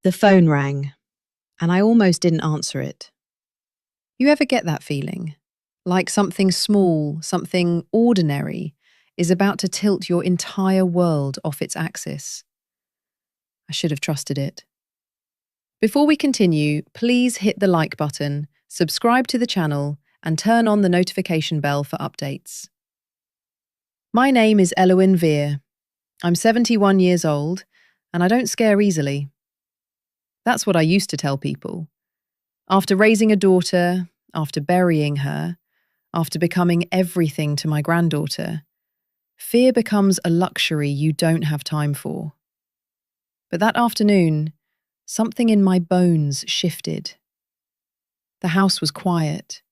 The phone rang, and I almost didn't answer it. You ever get that feeling? Like something small, something ordinary, is about to tilt your entire world off its axis. I should have trusted it. Before we continue, please hit the like button, subscribe to the channel, and turn on the notification bell for updates. My name is Elowyn Veer. I'm 71 years old, and I don't scare easily. That's what I used to tell people. After raising a daughter, after burying her, after becoming everything to my granddaughter, fear becomes a luxury you don't have time for. But that afternoon, something in my bones shifted. The house was quiet,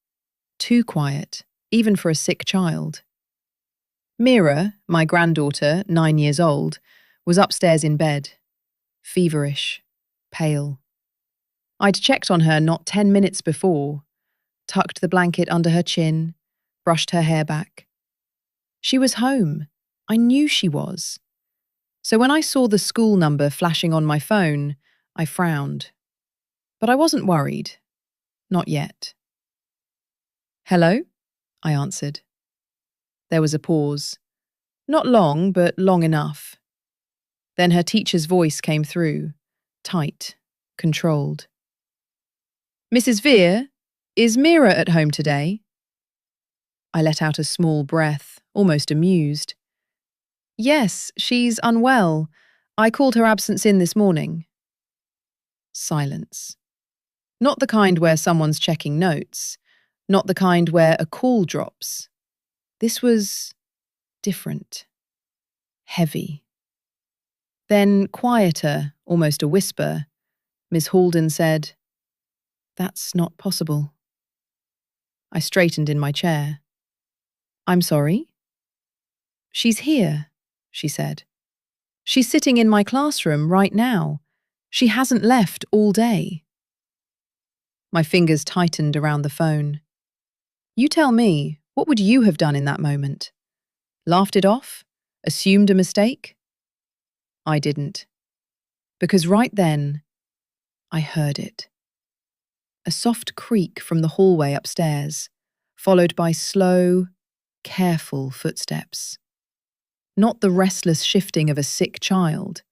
too quiet, even for a sick child. Mira, my granddaughter, 9 years old, was upstairs in bed, feverish, pale. I'd checked on her not 10 minutes before, tucked the blanket under her chin, brushed her hair back. She was home. I knew she was. So when I saw the school number flashing on my phone, I frowned. But I wasn't worried. Not yet. "Hello?" I answered. There was a pause. Not long, but long enough. Then her teacher's voice came through, tight, controlled. "Mrs. Veer, is Mira at home today?" I let out a small breath, almost amused. "Yes, she's unwell. I called her absence in this morning." Silence. Not the kind where someone's checking notes, not the kind where a call drops. This was different, heavy. Then, quieter, almost a whisper, Miss Halden said, "That's not possible." I straightened in my chair. "I'm sorry?" "She's here," she said. "She's sitting in my classroom right now. She hasn't left all day." My fingers tightened around the phone. You tell me, what would you have done in that moment? Laughed it off? Assumed a mistake? I didn't. Because right then, I heard it. A soft creak from the hallway upstairs, followed by slow, careful footsteps. Not the restless shifting of a sick child.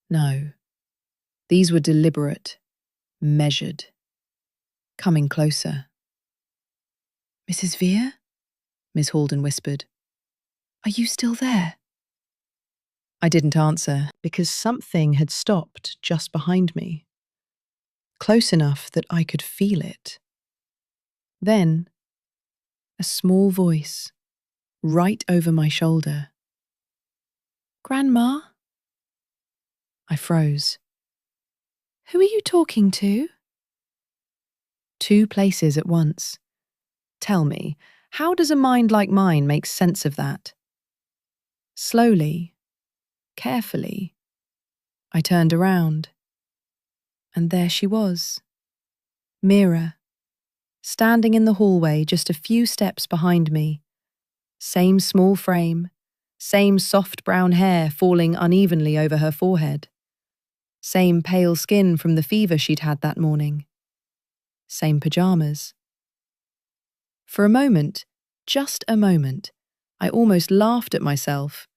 No. These were deliberate, measured. Coming closer. "Mrs. Veer?" Miss Halden whispered. "Are you still there?" I didn't answer because something had stopped just behind me. Close enough that I could feel it. Then, a small voice, right over my shoulder. "Grandma?" I froze. "Who are you talking to?" Two places at once. Tell me, how does a mind like mine make sense of that? Slowly, carefully, I turned around. And there she was. Mira, standing in the hallway just a few steps behind me. Same small frame, same soft brown hair falling unevenly over her forehead. Same pale skin from the fever she'd had that morning. Same pajamas. For a moment, just a moment, I almost laughed at myself.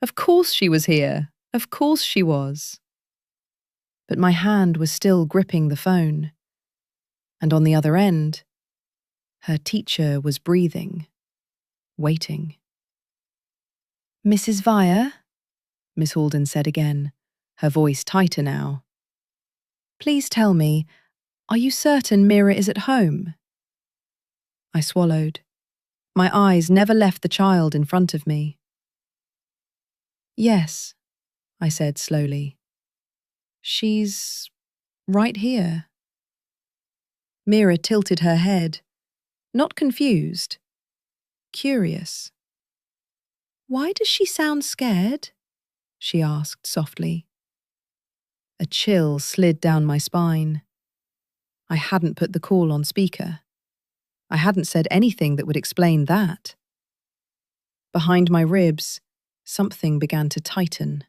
Of course she was here. Of course she was. But my hand was still gripping the phone. And on the other end, her teacher was breathing, waiting. "Mrs. Veer?" Miss Halden said again, her voice tighter now. "Please tell me, are you certain Mira is at home?" I swallowed. My eyes never left the child in front of me. "Yes," I said slowly. "She's right here." Mira tilted her head, not confused, curious. "Why does she sound scared?" she asked softly. A chill slid down my spine. I hadn't put the call on speaker. I hadn't said anything that would explain that. Behind my ribs, something began to tighten.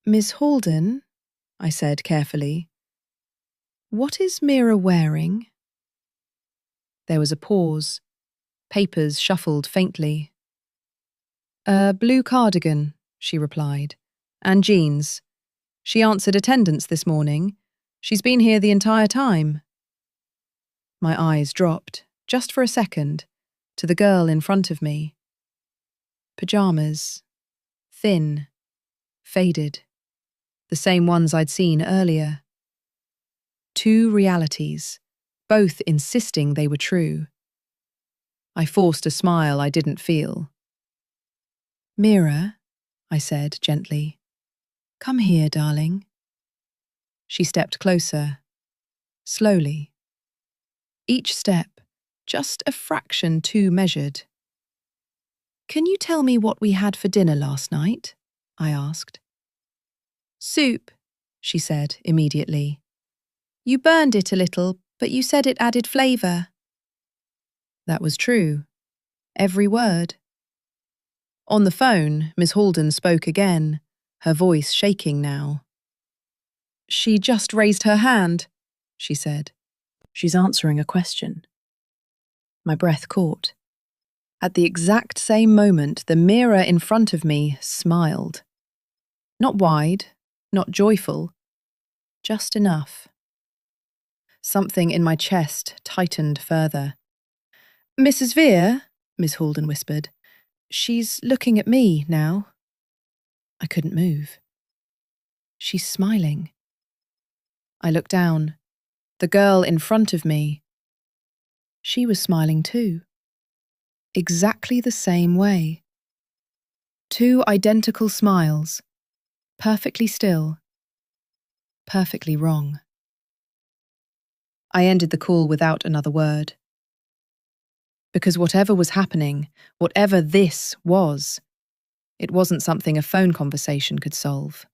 "Miss Halden?" I said carefully. What is Mira wearing? There was a pause. Papers shuffled faintly. A blue cardigan, she replied, and jeans. She answered attendance this morning. She's been here the entire time. My eyes dropped, just for a second, to the girl in front of me. Pyjamas. Thin. Faded. The same ones I'd seen earlier. Two realities, both insisting they were true. I forced a smile I didn't feel. Mira, I said gently. Come here, darling. She stepped closer, slowly. Each step, just a fraction too measured. Can you tell me what we had for dinner last night? I asked. Soup, she said immediately. You burned it a little, but you said it added flavour. That was true. Every word. On the phone, Miss Halden spoke again, her voice shaking now. She just raised her hand, she said. She's answering a question. My breath caught. At the exact same moment, the mirror in front of me smiled. Not wide, not joyful, just enough. Something in my chest tightened further. Mrs. Vere, Miss Halden whispered. She's looking at me now. I couldn't move. She's smiling. I looked down. The girl in front of me. She was smiling too. Exactly the same way. Two identical smiles. Perfectly still. Perfectly wrong. I ended the call without another word. Because whatever was happening, whatever this was, it wasn't something a phone conversation could solve.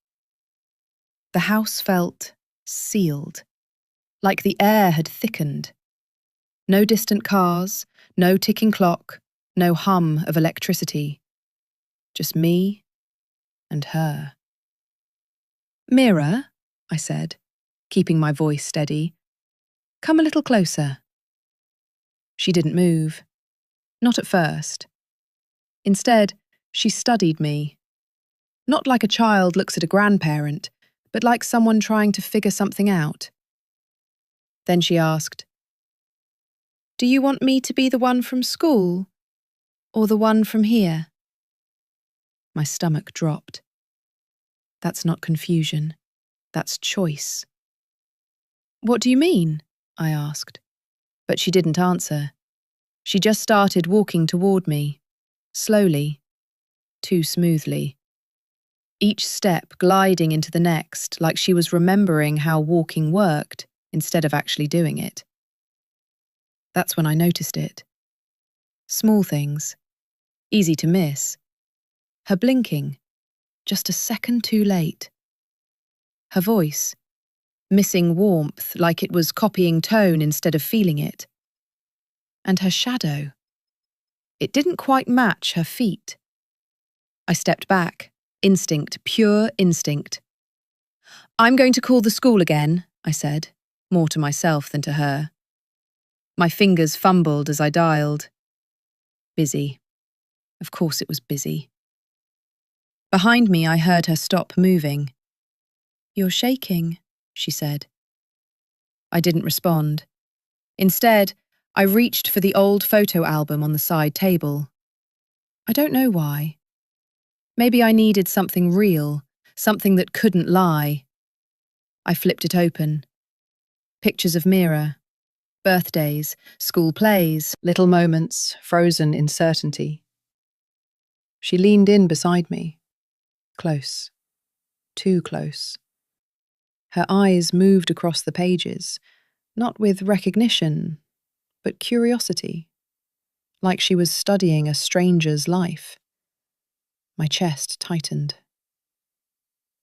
The house felt sealed, like the air had thickened. No distant cars, no ticking clock, no hum of electricity. Just me and her. Mira, I said, keeping my voice steady. Come a little closer. She didn't move. Not at first. Instead, she studied me. Not like a child looks at a grandparent, but like someone trying to figure something out. Then she asked, Do you want me to be the one from school, or the one from here? My stomach dropped. That's not confusion. That's choice. What do you mean? I asked. But she didn't answer. She just started walking toward me, slowly, too smoothly. Each step gliding into the next, like she was remembering how walking worked instead of actually doing it. That's when I noticed it. Small things, easy to miss. Her blinking, just a second too late. Her voice, missing warmth like it was copying tone instead of feeling it. And her shadow. It didn't quite match her feet. I stepped back, instinct, pure instinct. I'm going to call the school again, I said, more to myself than to her. My fingers fumbled as I dialed. Busy. Of course it was busy. Behind me, I heard her stop moving. You're shaking, she said. I didn't respond. Instead, I reached for the old photo album on the side table. I don't know why. Maybe I needed something real, something that couldn't lie. I flipped it open. Pictures of Mira. Birthdays, school plays, little moments, frozen in certainty. She leaned in beside me. Close. Too close. Her eyes moved across the pages, not with recognition, but curiosity, like she was studying a stranger's life. My chest tightened.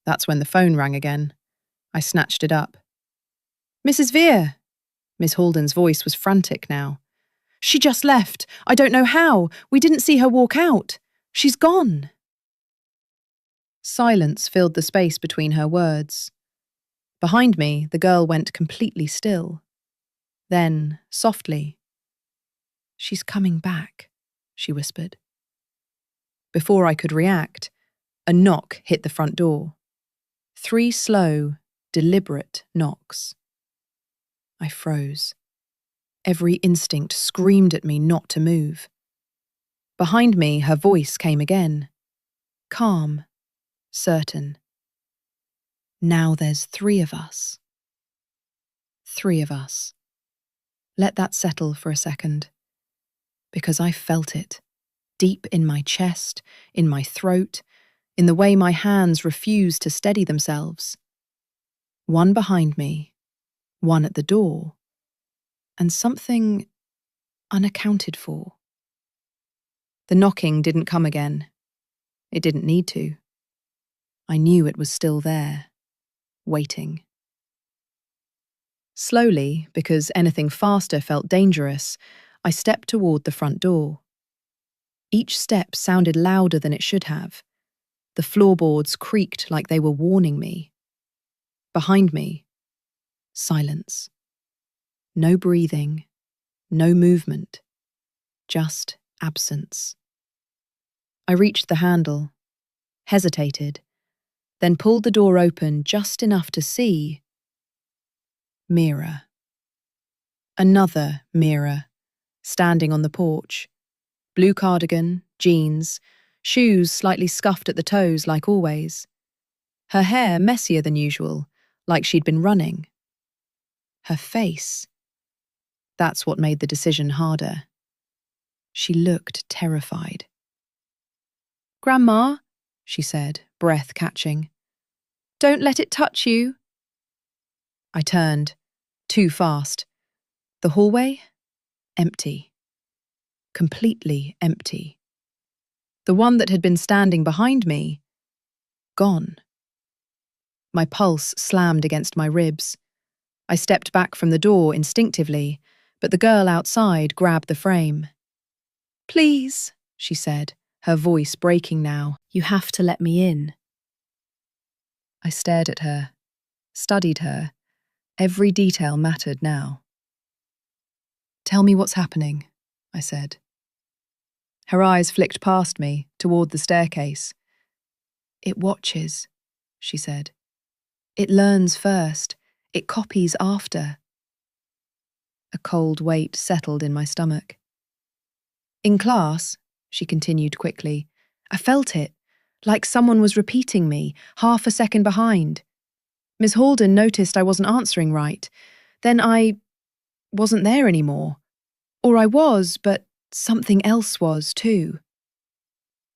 That's when the phone rang again. I snatched it up. Mrs. Vere! Miss Halden's voice was frantic now. She just left. I don't know how. We didn't see her walk out. She's gone. Silence filled the space between her words. Behind me, the girl went completely still. Then, softly, "She's coming back," she whispered. Before I could react, a knock hit the front door. 3 slow, deliberate knocks. I froze. Every instinct screamed at me not to move. Behind me, her voice came again. Calm, certain. "Now there's 3 of us." 3 of us. Let that settle for a second. Because I felt it, deep in my chest, in my throat, in the way my hands refused to steady themselves. 1 behind me, 1 at the door, and something unaccounted for. The knocking didn't come again. It didn't need to. I knew it was still there, waiting. Slowly, because anything faster felt dangerous, I stepped toward the front door. Each step sounded louder than it should have. The floorboards creaked like they were warning me. Behind me, silence. No breathing, no movement, just absence. I reached the handle, hesitated, then pulled the door open just enough to see Mira. Another Mira, standing on the porch. Blue cardigan, jeans, shoes slightly scuffed at the toes like always. Her hair messier than usual, like she'd been running. Her face. That's what made the decision harder. She looked terrified. "Grandma," she said, breath catching. "Don't let it touch you." I turned, too fast. The hallway? Empty. Completely empty. The one that had been standing behind me? Gone. My pulse slammed against my ribs. I stepped back from the door instinctively, but the girl outside grabbed the frame. "Please," she said, her voice breaking now. "You have to let me in." I stared at her, studied her. Every detail mattered now. "Tell me what's happening," I said. Her eyes flicked past me, toward the staircase. "It watches," she said. "It learns first. It copies after." A cold weight settled in my stomach. "In class," she continued quickly, "I felt it, like someone was repeating me, half a second behind. Miss Halden noticed I wasn't answering right. Then I wasn't there anymore. Or I was, but something else was too."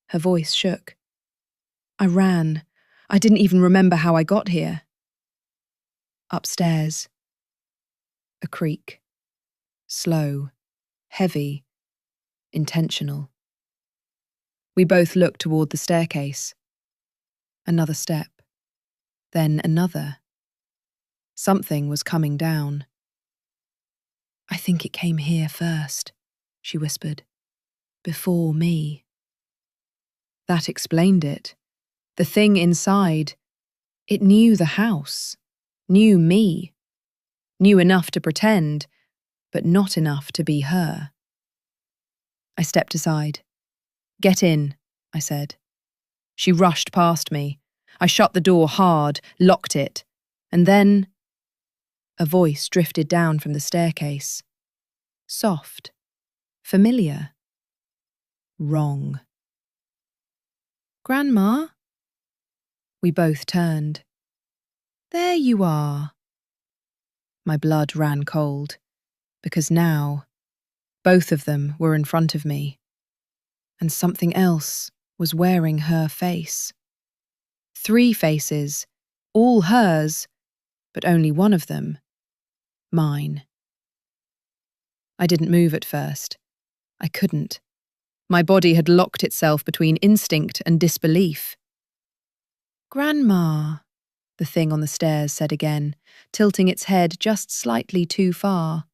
Her voice shook. "I ran. I didn't even remember how I got here." Upstairs. A creak. Slow. Heavy. Intentional. We both looked toward the staircase. Another step. Then another. Something was coming down. "I think it came here first," she whispered. "Before me." That explained it. The thing inside. It knew the house. Knew me. Knew enough to pretend, but not enough to be her. I stepped aside. "Get in," I said. She rushed past me. I shut the door hard, locked it, and then a voice drifted down from the staircase. Soft. Familiar. Wrong. "Grandma?" We both turned. "There you are." My blood ran cold, because now, both of them were in front of me, and something else was wearing her face. 3 faces, all hers, but only one of them, mine. I didn't move at first. I couldn't. My body had locked itself between instinct and disbelief. "Grandma," the thing on the stairs said again, tilting its head just slightly too far.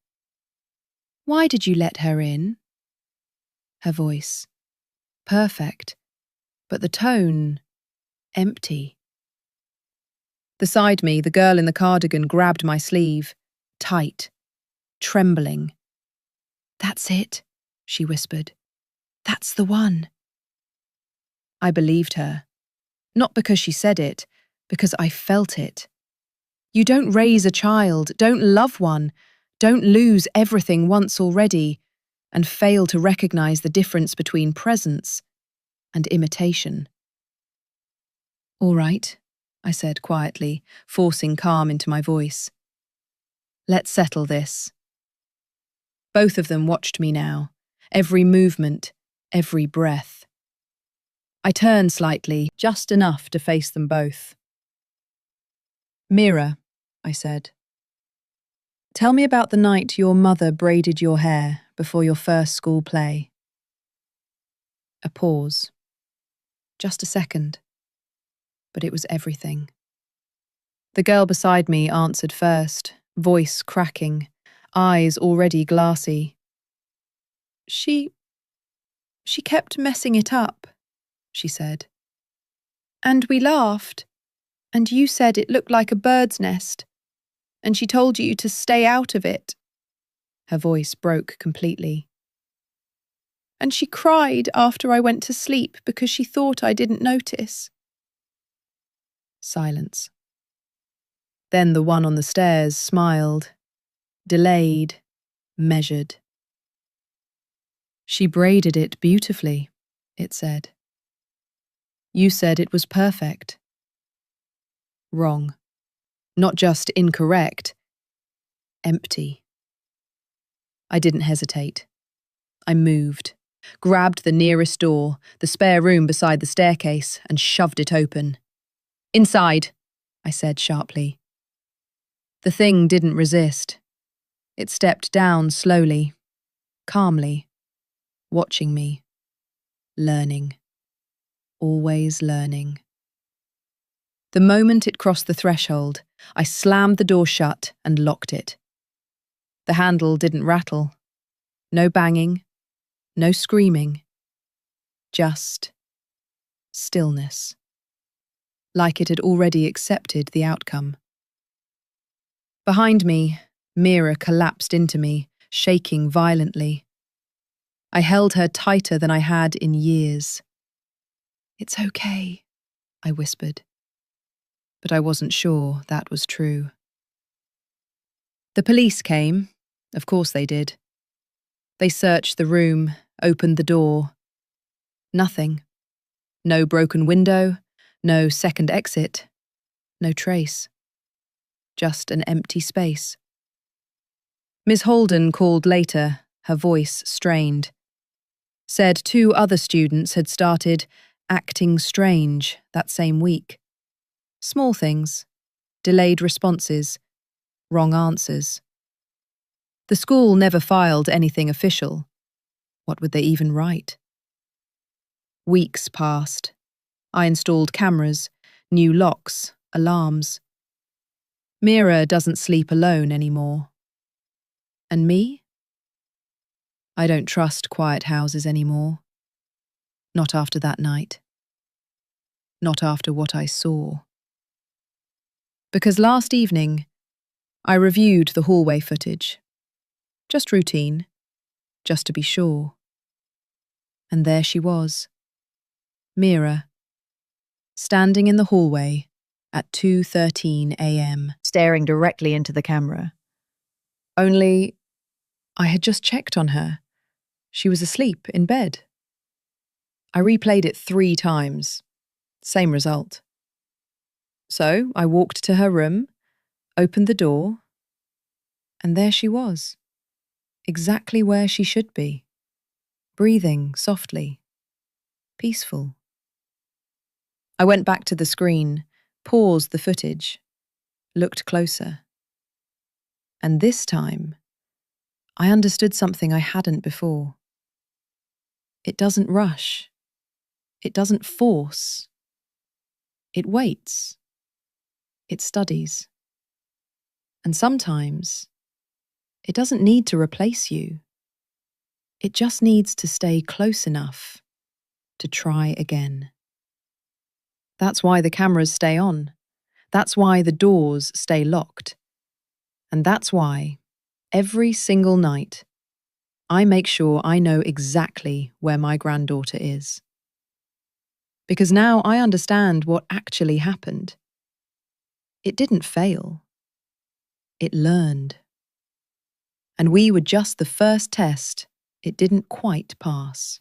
"Why did you let her in?" Her voice. Perfect. But the tone. Empty. Beside me, the girl in the cardigan grabbed my sleeve, tight, trembling. "That's it," she whispered. "That's the one." I believed her. Not because she said it, because I felt it. You don't raise a child, don't love one, don't lose everything once already, and fail to recognize the difference between presence and imitation. "All right," I said quietly, forcing calm into my voice. "Let's settle this." Both of them watched me now, every movement, every breath. I turned slightly, just enough to face them both. "Mira," I said, "tell me about the night your mother braided your hair before your first school play." A pause. Just a second. But it was everything. The girl beside me answered first, voice cracking, eyes already glassy. She kept messing it up," she said. "And we laughed, and you said it looked like a bird's nest, and she told you to stay out of it." Her voice broke completely. "And she cried after I went to sleep because she thought I didn't notice." Silence. Then the one on the stairs smiled, delayed, measured. "She braided it beautifully," it said. "You said it was perfect." Wrong. Not just incorrect. Empty. I didn't hesitate. I moved, grabbed the nearest door, the spare room beside the staircase, and shoved it open. "Inside," I said sharply. The thing didn't resist. It stepped down slowly, calmly, watching me, learning, always learning. The moment it crossed the threshold, I slammed the door shut and locked it. The handle didn't rattle. No banging, no screaming. Just stillness. Like it had already accepted the outcome. Behind me, Mira collapsed into me, shaking violently. I held her tighter than I had in years. "It's okay," I whispered. But I wasn't sure that was true. The police came. Of course they did. They searched the room, opened the door. Nothing. No broken window, no second exit, no trace. Just an empty space. Miss Holden called later, her voice strained. Said 2 other students had started acting strange that same week. Small things, delayed responses, wrong answers. The school never filed anything official. What would they even write? Weeks passed. I installed cameras, new locks, alarms. Mira doesn't sleep alone anymore. And me? I don't trust quiet houses anymore. Not after that night. Not after what I saw. Because last evening, I reviewed the hallway footage. Just routine, just to be sure. And there she was, Mira, standing in the hallway at 2:13 a.m., staring directly into the camera. Only, I had just checked on her. She was asleep in bed. I replayed it 3 times. Same result. So I walked to her room, opened the door, and there she was. Exactly where she should be. Breathing softly. Peaceful. I went back to the screen, paused the footage, looked closer. And this time, I understood something I hadn't before. It doesn't rush. It doesn't force. It waits. It studies. And sometimes, it doesn't need to replace you. It just needs to stay close enough to try again. That's why the cameras stay on. That's why the doors stay locked. And that's why, every single night, I make sure I know exactly where my granddaughter is. Because now I understand what actually happened. It didn't fail. It learned. And we were just the first test it didn't quite pass.